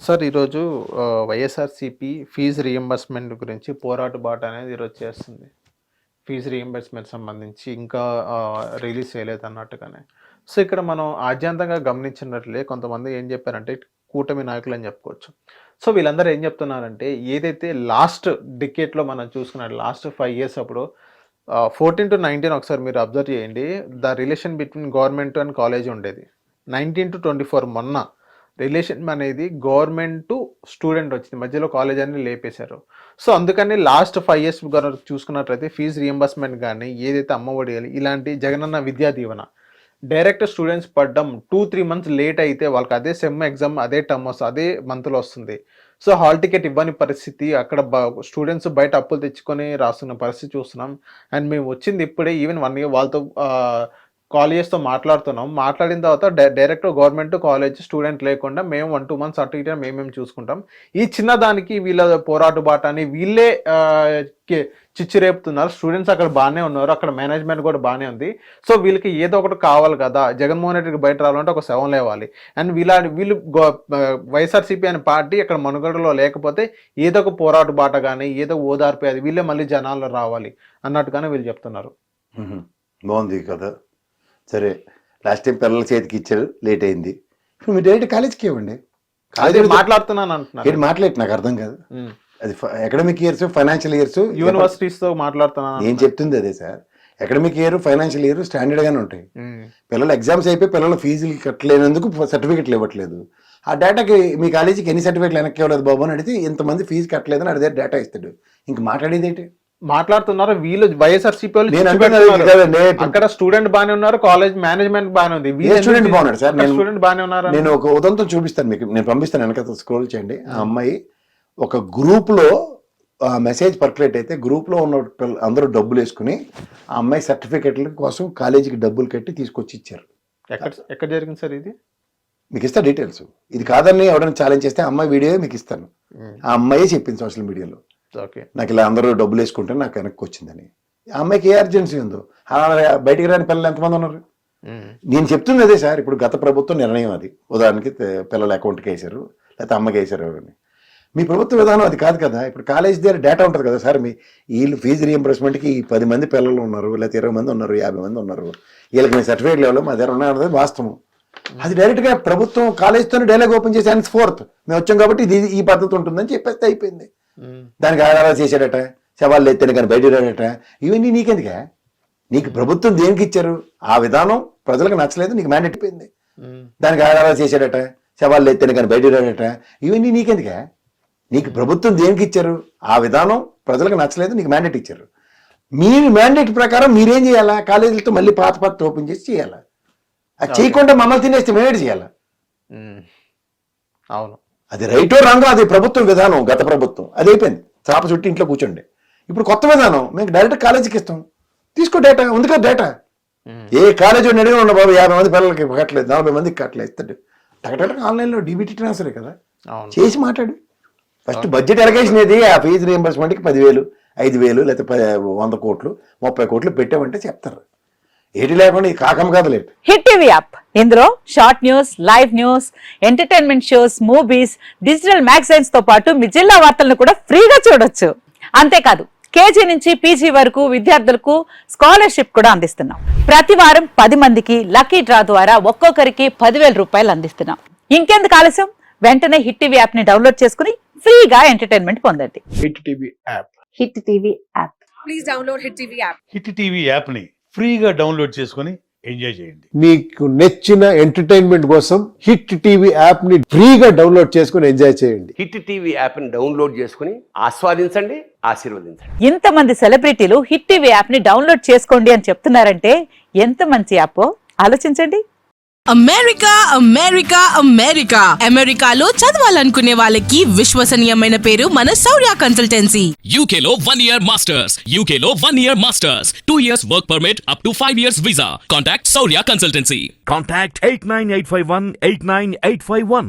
Sir ఈరోజు YSRCP fee reimbursement గురించి పోరాట బాట అనేది ఈరోజు చేస్తుంది. ఫీజు రీయింబర్స్‌మెంట్ సంబంధించి ఇంకా రిలీజ్ చేయలేదన్నట్టుగానే. సో, ఇక్కడ మనం ఆద్యంతంగా గమనించినట్లే కొంతమంది ఏం చెప్పారంటే కూటమి నాయకులు అని చెప్పుకోవచ్చు. సో, వీళ్ళందరూ ఏం చెప్తున్నారంటే ఏదైతే లాస్ట్ డికేడ్‌లో మనం చూసుకున్నట్టు లాస్ట్ 5 ఇయర్స్ అప్పుడు 14-19 ఒకసారి మీరు అబ్జర్వ్ చేయండి. The relation between government and college ఉండేది. 19-24 మొన్న రిలేషన్ అనేది గవర్నమెంట్ టు స్టూడెంట్ వచ్చింది. మధ్యలో కాలేజ్ అన్ని లేపేశారు. సో, అందుకని లాస్ట్ 5 ఇయర్స్ చూసుకున్నట్లయితే ఫీజు రీయింబర్స్‌మెంట్ కానీ ఏదైతే అమ్మఒడి ఇలాంటి జగనన్న విద్యా దీవెన డైరెక్ట్ స్టూడెంట్స్ పడ్డం 2-3 మంత్స్ లేట్ అయితే వాళ్ళకి అదే సెమ్ ఎగ్జామ్ అదే టర్మ్ వస్తుంది, అదే మంత్లో వస్తుంది. సో, హాల్ టికెట్ ఇవ్వని పరిస్థితి అక్కడ స్టూడెంట్స్ బయట అప్పులు తెచ్చుకొని రాస్తున్న పరిస్థితి చూస్తున్నాం. అండ్ మేము వచ్చింది ఇప్పుడే ఈవెన్ 1 ఇయర్ వాళ్ళతో కాలేజెస్తో మాట్లాడుతున్నాం. మాట్లాడిన తర్వాత డైరెక్ట్ గవర్నమెంట్ కాలేజ్ స్టూడెంట్ లేకుండా మేము 1-2 మంత్స్ అటు ఇటు మేము చూసుకుంటాం. ఈ చిన్నదానికి వీళ్ళ పోరాట బాటని వీళ్ళే చిచ్చు రేపుతున్నారు. స్టూడెంట్స్ అక్కడ బాగానే ఉన్నారు, అక్కడ మేనేజ్మెంట్ కూడా బాగానే ఉంది. సో, వీళ్ళకి ఏదో ఒకటి కావాలి కదా, జగన్మోహన్ రెడ్డికి బయట రావాలంటే ఒక శవం లేవాలి. అండ్ వీళ్ళు వైఎస్ఆర్‌సీపీ అనే పార్టీ అక్కడ మనుగడలో లేకపోతే ఏదో ఒక పోరాట బాట కానీ ఏదో ఓదార్పు అది వీళ్ళే మళ్ళీ జనాల్లో రావాలి అన్నట్టుగానే వీళ్ళు చెప్తున్నారు. బాగుంది కదా. సరే, లాస్ట్ టైం పిల్లల చేతికి ఇచ్చారు, లేట్ అయింది. ఇప్పుడు మీరు డైరెక్ట్ కాలేజ్కి ఇవ్వండి. కాలేజ్ మాట్లాడుతున్నాను అంటున్నారు. మాట్లాడి నాకు అర్థం కాదు. అది అకాడమిక్ ఇయర్స్, ఫైనాన్షియల్ ఇయర్స్, యూనివర్సిటీస్తో మాట్లాడుతున్నాను. నేను చెప్తుంది అదే sir. Academic year, financial year standard గానే ఉంటాయి. పిల్లలు ఎగ్జామ్స్ అయిపోయి పిల్లలు ఫీజులు కట్టలేనందుకు సర్టిఫికెట్లు ఇవ్వట్లేదు. ఆ డేటాకి మీ కాలేజీకి ఎన్ని సర్టిఫికెట్లు వెనక్కి ఇవ్వలేదు బాబు అని అడిగితే ఇంతమంది ఫీజు కట్టలేదని అడిగే డేటా ఇస్తాడు. ఇంక మాట్లాడేది ఏంటి? మాట్లాడుతున్నారు వీళ్ళు వైఎస్ఆర్‌సీపీ అక్కడ స్టూడెంట్ బానే ఉన్నారు, కాలేజ్ మేనేజ్మెంట్ బానే ఉంది, స్టూడెంట్ బాగున్నాడు సార్. స్టూడెంట్ బానే ఉన్నారు. నేను ఒక ఉదంతం చూపిస్తాను మీకు, నేను పంపిస్తాను, వెనక స్క్రోల్ చేయండి. ఆ అమ్మాయి ఒక గ్రూప్ లో మెసేజ్ పర్కులేట్ అయితే గ్రూప్ లో ఉన్న అందరూ డబ్బులు వేసుకుని ఆ అమ్మాయి సర్టిఫికెట్ల కోసం కాలేజీకి డబ్బులు కట్టి తీసుకొచ్చి ఇచ్చారు. ఎక్కడ జరిగింది సార్ ఇది? మీకు ఇస్తా డీటెయిల్స్. ఇది కాదని ఎవరైనా ఛాలెంజ్ చేస్తే అమ్మాయి వీడియో మీకు ఇస్తాను. ఆ అమ్మాయి చెప్పింది సోషల్ మీడియాలో, నాకు ఇలా అందరూ డబ్బులు వేసుకుంటే నాకు వెనక్కి వచ్చిందని. ఆ అమ్మాయికి ఏ అర్జెన్సీ ఉందో? అలా బయటికి రాని పిల్లలు ఎంతమంది ఉన్నారు? నేను చెప్తుంది అదే సార్. ఇప్పుడు గత ప్రభుత్వం నిర్ణయం అది. ఉదాహరణకి పిల్లల అకౌంట్కి వేసారు, లేకపోతే అమ్మకి వేసారు అని. మీ ప్రభుత్వ విధానం అది కాదు కదా. ఇప్పుడు కాలేజ్ దగ్గర డేటా ఉంటుంది కదా సార్. వీళ్ళు ఫీజు రీయింబర్స్మెంట్కి 10 మంది పిల్లలు ఉన్నారు, లేకపోతే 20 మంది ఉన్నారు, 50 మంది ఉన్నారు, వీళ్ళకి మీ సర్టిఫికేట్ లెవెల్ మా దగ్గర ఉన్నది వాస్తవం. అది డైరెక్ట్గా ప్రభుత్వం కాలేజ్తోనే డైలాగ్ ఓపెన్ చేసి అండ్ 4th మేము వచ్చాం కాబట్టి ఇది ఈ పద్ధతి ఉంటుందని చెప్పేస్తే అయిపోయింది. దానికి ఆధారాలు చేశాడట, సవాళ్ళు ఎత్తాను కానీ బయట రాడట. ఇవన్నీ నీకెందుకే? నీకు ప్రభుత్వం దేనికి ఇచ్చారు? ఆ విధానం ప్రజలకు నచ్చలేదు, నీకు మ్యాండేట్ అయిపోయింది. దానికి ఆధారాలు చేశాడట, సవాళ్ళు ఎత్తాను కానీ బయట రాడట. ఇవన్నీ నీకెందుకే? నీకు ప్రభుత్వం దేనికి ఇచ్చారు? ఆ విధానం ప్రజలకు నచ్చలేదు, నీకు మ్యాండేట్ ఇచ్చారు. మీరు మ్యాండేట్ ప్రకారం మీరేం చేయాలా? కాలేజీలతో మళ్ళీ పాత ఓపెన్ చేసి చేయాలా? అది చేయకుండా మమ్మల్ని తినేస్తే మేమేటి చేయాలా? అవును, అది రైటో రాంగో అది ప్రభుత్వం విధానం. గత ప్రభుత్వం అది అయిపోయింది, చాప చుట్టి ఇంట్లో కూర్చోండి. ఇప్పుడు కొత్త విధానం, మేము డైరెక్ట్ కాలేజీకి ఇస్తాం, తీసుకో డేటా ఉంది కదా. డేటా ఏ కాలేజీ అడిగిన ఉన్న బాబు 50 మంది పిల్లలకి కట్టలేదు, 40 మందికి కట్టలేదు, ఇస్తాడు. టకటక ఆన్లైన్లో డీబీటీ ట్రాన్స్ఫరే కదా, చేసి మాట్లాడు. ఫస్ట్ బడ్జెట్ ఎలకేషన్ ఏది? ఆ ఫీజు రీయింబర్స్మెంట్కి 10,000, 5,000 లేకపోతే 100 కోట్లు, 30 కోట్లు పెట్టామంటే చెప్తారు. ఏటి లేకుండా ఈ కాకం కదలేదు. హిట్ టీవీ యాప్, ఇందులో short news, live news, entertainment shows, movies, digital magazines తో పాటు మీ జిల్లా వార్తలను కూడా ఫ్రీగా చూడొచ్చు. అంతేకాదు కేజీ నుంచి పీజీ వరకు విద్యార్థులకు స్కాలర్షిప్ కూడా అందిస్తున్నాం. ప్రతి వారం 10 మందికి లక్కీ డ్రా ద్వారా ఒక్కొక్కరికి 10,000 రూపాయలు అందిస్తున్నాం. ఇంకెందుకు ఆలస్యం? వెంటనే హిట్ టీవీ యాప్ ని డౌన్లోడ్ చేసుకుని ఫ్రీగా ఎంటర్టైన్మెంట్ పొందండి. Hit TV app. Hit TV app. Please download hit TV app. Hit TV app ని ఫ్రీగా డౌన్లోడ్ చేసుకుని ఎంజాయ్ చేయండి. మీకు నచ్చిన ఎంటర్టైన్మెంట్ కోసం హిట్ టీవీ యాప్ ని ఫ్రీగా డౌన్లోడ్ చేసుకుని ఎంజాయ్ చేయండి. హిట్ టీవీ యాప్ ని డౌన్లోడ్ చేసుకుని ఆస్వాదించండి, ఆశీర్వదించండి. ఇంతమంది సెలబ్రిటీలు హిట్ టీవీ యాప్ ని డౌన్లోడ్ చేసుకోండి అని చెప్తున్నారంటే ఎంత మంచి యాప్ ఆలోచించండి. అమెరికా అమెరికా అమెరికా అమెరికాలో చదవాలనుకునే వాళ్ళకి విశ్వసనీయమైన పేరు మన శౌర్య కన్సల్టెన్సీ. UK లో 1 year masters, UK లో 1 year masters, 2 years work permit up to 5 years visa. Contact Saurya Consultancy. Contact 89851 89851.